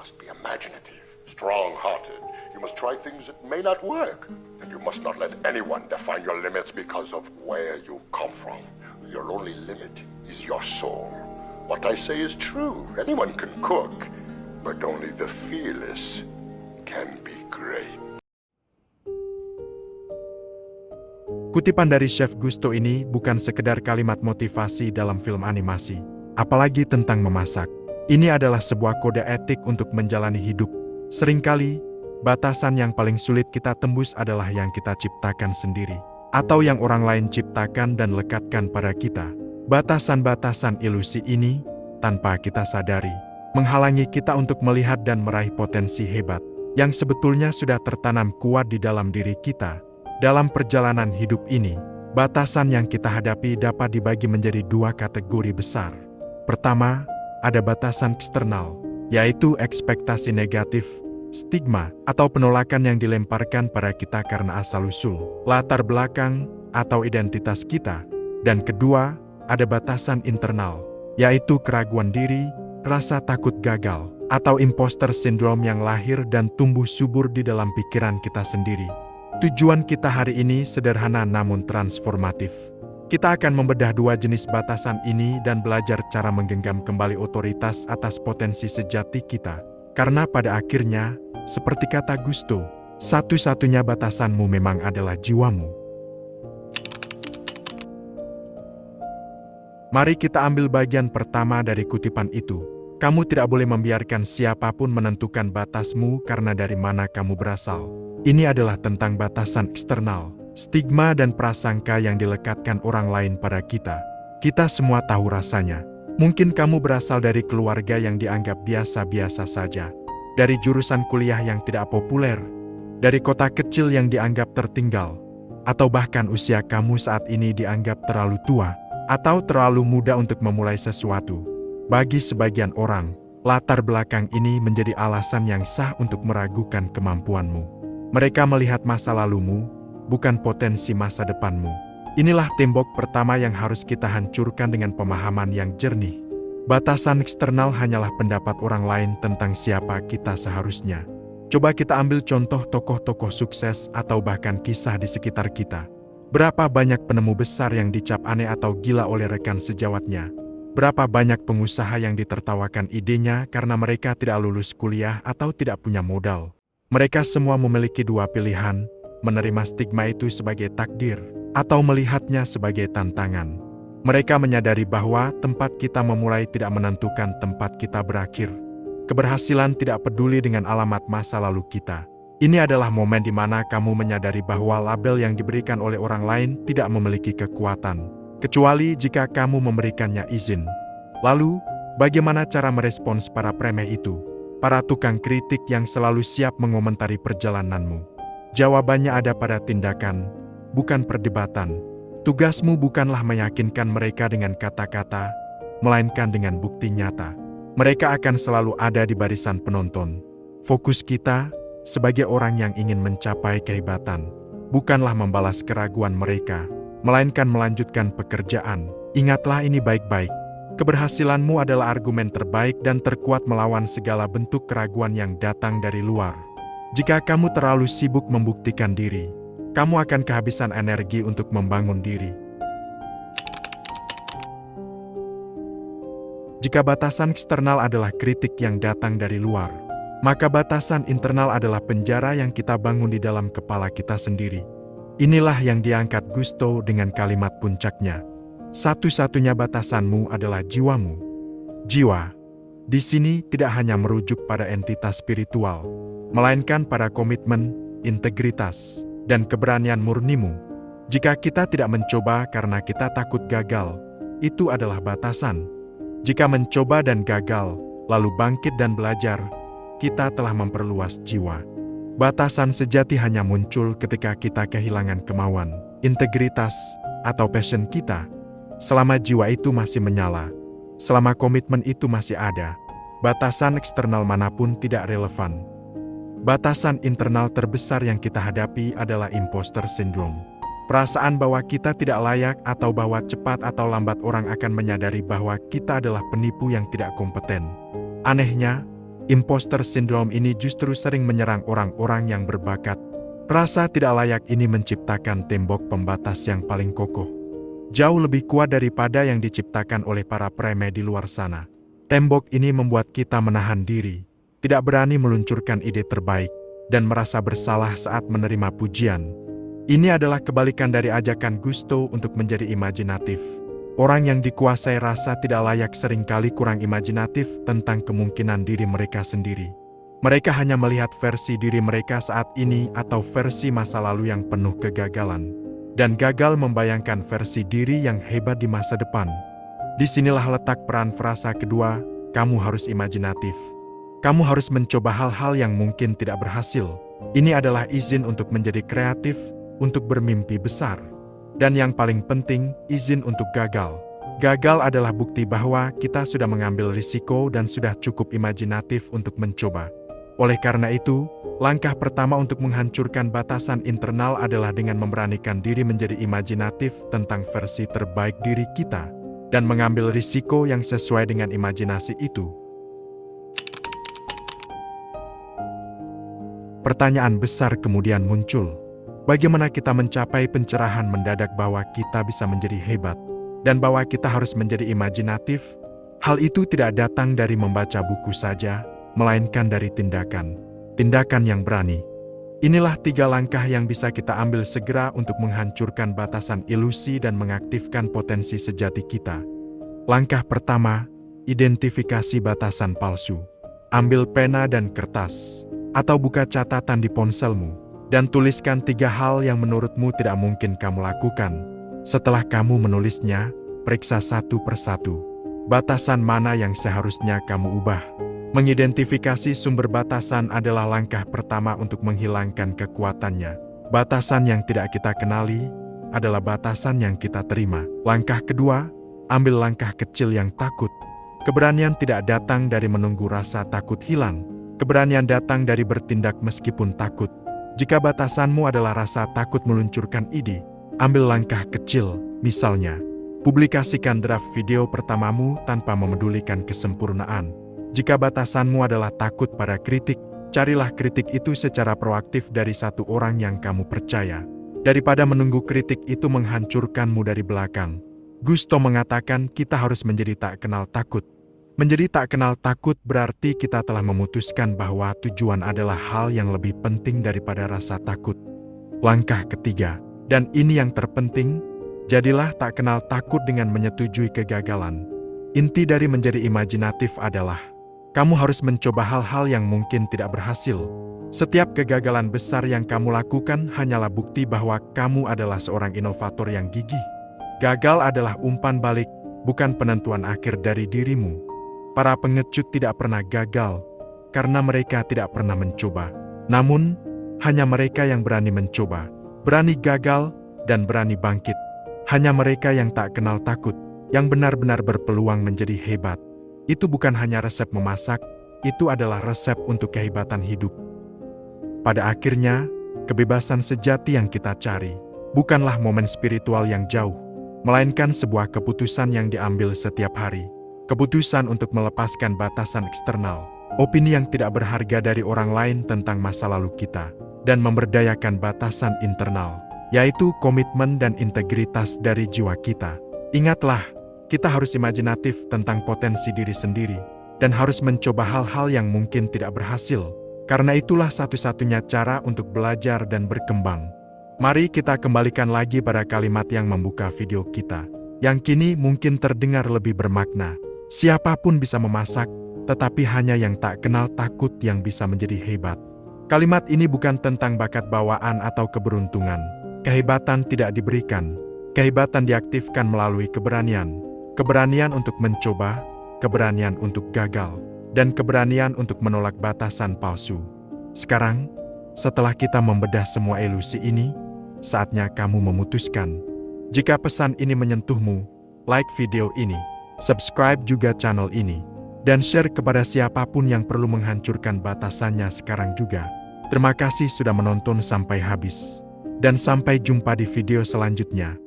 must be imaginative, strong-hearted. You must try things that may not work. And you must not let anyone define your limits because of where you come from. Your only limit is your soul. What I say is true. Anyone can cook, but only the fearless can be great. Kutipan dari Chef Gusto ini bukan sekedar kalimat motivasi dalam film animasi, apalagi tentang memasak. Ini adalah sebuah kode etik untuk menjalani hidup. Seringkali, batasan yang paling sulit kita tembus adalah yang kita ciptakan sendiri, atau yang orang lain ciptakan dan lekatkan pada kita. Batasan-batasan ilusi ini, tanpa kita sadari, menghalangi kita untuk melihat dan meraih potensi hebat, yang sebetulnya sudah tertanam kuat di dalam diri kita. Dalam perjalanan hidup ini, batasan yang kita hadapi dapat dibagi menjadi dua kategori besar. Pertama, ada batasan eksternal, yaitu ekspektasi negatif, stigma, atau penolakan yang dilemparkan pada kita karena asal-usul, latar belakang, atau identitas kita. Dan kedua, ada batasan internal, yaitu keraguan diri, rasa takut gagal, atau imposter syndrome yang lahir dan tumbuh subur di dalam pikiran kita sendiri. Tujuan kita hari ini sederhana namun transformatif. Kita akan membedah dua jenis batasan ini dan belajar cara menggenggam kembali otoritas atas potensi sejati kita. Karena pada akhirnya, seperti kata Gusto, satu-satunya batasanmu memang adalah jiwamu. Mari kita ambil bagian pertama dari kutipan itu. Kamu tidak boleh membiarkan siapapun menentukan batasmu karena dari mana kamu berasal. Ini adalah tentang batasan eksternal, stigma dan prasangka yang dilekatkan orang lain pada kita. Kita semua tahu rasanya. Mungkin kamu berasal dari keluarga yang dianggap biasa-biasa saja, dari jurusan kuliah yang tidak populer, dari kota kecil yang dianggap tertinggal, atau bahkan usia kamu saat ini dianggap terlalu tua, atau terlalu muda untuk memulai sesuatu. Bagi sebagian orang, latar belakang ini menjadi alasan yang sah untuk meragukan kemampuanmu. Mereka melihat masa lalumu, bukan potensi masa depanmu. Inilah tembok pertama yang harus kita hancurkan dengan pemahaman yang jernih. Batasan eksternal hanyalah pendapat orang lain tentang siapa kita seharusnya. Coba kita ambil contoh tokoh-tokoh sukses atau bahkan kisah di sekitar kita. Berapa banyak penemu besar yang dicap aneh atau gila oleh rekan sejawatnya? Berapa banyak pengusaha yang ditertawakan idenya karena mereka tidak lulus kuliah atau tidak punya modal? Mereka semua memiliki dua pilihan, menerima stigma itu sebagai takdir, atau melihatnya sebagai tantangan. Mereka menyadari bahwa tempat kita memulai tidak menentukan tempat kita berakhir. Keberhasilan tidak peduli dengan alamat masa lalu kita. Ini adalah momen di mana kamu menyadari bahwa label yang diberikan oleh orang lain tidak memiliki kekuatan, kecuali jika kamu memberikannya izin. Lalu, bagaimana cara merespons para premeh itu? Para tukang kritik yang selalu siap mengomentari perjalananmu. Jawabannya ada pada tindakan, bukan perdebatan. Tugasmu bukanlah meyakinkan mereka dengan kata-kata, melainkan dengan bukti nyata. Mereka akan selalu ada di barisan penonton. Fokus kita, sebagai orang yang ingin mencapai kehebatan, bukanlah membalas keraguan mereka, melainkan melanjutkan pekerjaan. Ingatlah ini baik-baik. Keberhasilanmu adalah argumen terbaik dan terkuat melawan segala bentuk keraguan yang datang dari luar. Jika kamu terlalu sibuk membuktikan diri, kamu akan kehabisan energi untuk membangun diri. Jika batasan eksternal adalah kritik yang datang dari luar, maka batasan internal adalah penjara yang kita bangun di dalam kepala kita sendiri. Inilah yang diangkat Gusto dengan kalimat puncaknya. Satu-satunya batasanmu adalah jiwamu. Jiwa, di sini tidak hanya merujuk pada entitas spiritual, melainkan pada komitmen, integritas, dan keberanian murnimu. Jika kita tidak mencoba karena kita takut gagal, itu adalah batasan. Jika mencoba dan gagal, lalu bangkit dan belajar, kita telah memperluas jiwa. Batasan sejati hanya muncul ketika kita kehilangan kemauan, integritas, atau passion kita. Selama jiwa itu masih menyala, selama komitmen itu masih ada, batasan eksternal manapun tidak relevan. Batasan internal terbesar yang kita hadapi adalah imposter syndrome. Perasaan bahwa kita tidak layak atau bahwa cepat atau lambat orang akan menyadari bahwa kita adalah penipu yang tidak kompeten. Anehnya, Imposter syndrome ini justru sering menyerang orang-orang yang berbakat. Rasa tidak layak ini menciptakan tembok pembatas yang paling kokoh. Jauh lebih kuat daripada yang diciptakan oleh para preme di luar sana. Tembok ini membuat kita menahan diri, tidak berani meluncurkan ide terbaik, dan merasa bersalah saat menerima pujian. Ini adalah kebalikan dari ajakan Gusto untuk menjadi imajinatif. Orang yang dikuasai rasa tidak layak seringkali kurang imajinatif tentang kemungkinan diri mereka sendiri. Mereka hanya melihat versi diri mereka saat ini atau versi masa lalu yang penuh kegagalan, dan gagal membayangkan versi diri yang hebat di masa depan. Disinilah letak peran frasa kedua, kamu harus imajinatif. Kamu harus mencoba hal-hal yang mungkin tidak berhasil. Ini adalah izin untuk menjadi kreatif, untuk bermimpi besar. Dan yang paling penting, izin untuk gagal. Gagal adalah bukti bahwa kita sudah mengambil risiko dan sudah cukup imajinatif untuk mencoba. Oleh karena itu, langkah pertama untuk menghancurkan batasan internal adalah dengan memberanikan diri menjadi imajinatif tentang versi terbaik diri kita, dan mengambil risiko yang sesuai dengan imajinasi itu. Pertanyaan besar kemudian muncul. Bagaimana kita mencapai pencerahan mendadak bahwa kita bisa menjadi hebat, dan bahwa kita harus menjadi imajinatif? Hal itu tidak datang dari membaca buku saja, melainkan dari tindakan. Tindakan yang berani. Inilah 3 langkah yang bisa kita ambil segera untuk menghancurkan batasan ilusi dan mengaktifkan potensi sejati kita. Langkah pertama, identifikasi batasan palsu. Ambil pena dan kertas, atau buka catatan di ponselmu, dan tuliskan 3 hal yang menurutmu tidak mungkin kamu lakukan. Setelah kamu menulisnya, periksa satu persatu. Batasan mana yang seharusnya kamu ubah? Mengidentifikasi sumber batasan adalah langkah pertama untuk menghilangkan kekuatannya. Batasan yang tidak kita kenali adalah batasan yang kita terima. Langkah kedua, ambil langkah kecil yang takut. Keberanian tidak datang dari menunggu rasa takut hilang. Keberanian datang dari bertindak meskipun takut. Jika batasanmu adalah rasa takut meluncurkan ide, ambil langkah kecil, misalnya, publikasikan draft video pertamamu tanpa memedulikan kesempurnaan. Jika batasanmu adalah takut pada kritik, carilah kritik itu secara proaktif dari satu orang yang kamu percaya, daripada menunggu kritik itu menghancurkanmu dari belakang. Gusto mengatakan kita harus menjadi tak kenal takut. Menjadi tak kenal takut berarti kita telah memutuskan bahwa tujuan adalah hal yang lebih penting daripada rasa takut. Langkah ketiga, dan ini yang terpenting, jadilah tak kenal takut dengan menyetujui kegagalan. Inti dari menjadi imajinatif adalah, kamu harus mencoba hal-hal yang mungkin tidak berhasil. Setiap kegagalan besar yang kamu lakukan hanyalah bukti bahwa kamu adalah seorang inovator yang gigih. Gagal adalah umpan balik, bukan penentuan akhir dari dirimu. Para pengecut tidak pernah gagal, karena mereka tidak pernah mencoba. Namun, hanya mereka yang berani mencoba, berani gagal, dan berani bangkit. Hanya mereka yang tak kenal takut, yang benar-benar berpeluang menjadi hebat. Itu bukan hanya resep memasak, itu adalah resep untuk kehebatan hidup. Pada akhirnya, kebebasan sejati yang kita cari, bukanlah momen spiritual yang jauh, melainkan sebuah keputusan yang diambil setiap hari. Keputusan untuk melepaskan batasan eksternal, opini yang tidak berharga dari orang lain tentang masa lalu kita, dan memberdayakan batasan internal, yaitu komitmen dan integritas dari jiwa kita. Ingatlah, kita harus imajinatif tentang potensi diri sendiri, dan harus mencoba hal-hal yang mungkin tidak berhasil, karena itulah satu-satunya cara untuk belajar dan berkembang. Mari kita kembalikan lagi pada kalimat yang membuka video kita, yang kini mungkin terdengar lebih bermakna. Siapapun bisa memasak, tetapi hanya yang tak kenal takut yang bisa menjadi hebat. Kalimat ini bukan tentang bakat bawaan atau keberuntungan. Kehebatan tidak diberikan. Kehebatan diaktifkan melalui keberanian. Keberanian untuk mencoba, keberanian untuk gagal, dan keberanian untuk menolak batasan palsu. Sekarang, setelah kita membedah semua ilusi ini, saatnya kamu memutuskan. Jika pesan ini menyentuhmu, like video ini. Subscribe juga channel ini, dan share kepada siapapun yang perlu menghancurkan batasannya sekarang juga. Terima kasih sudah menonton sampai habis, dan sampai jumpa di video selanjutnya.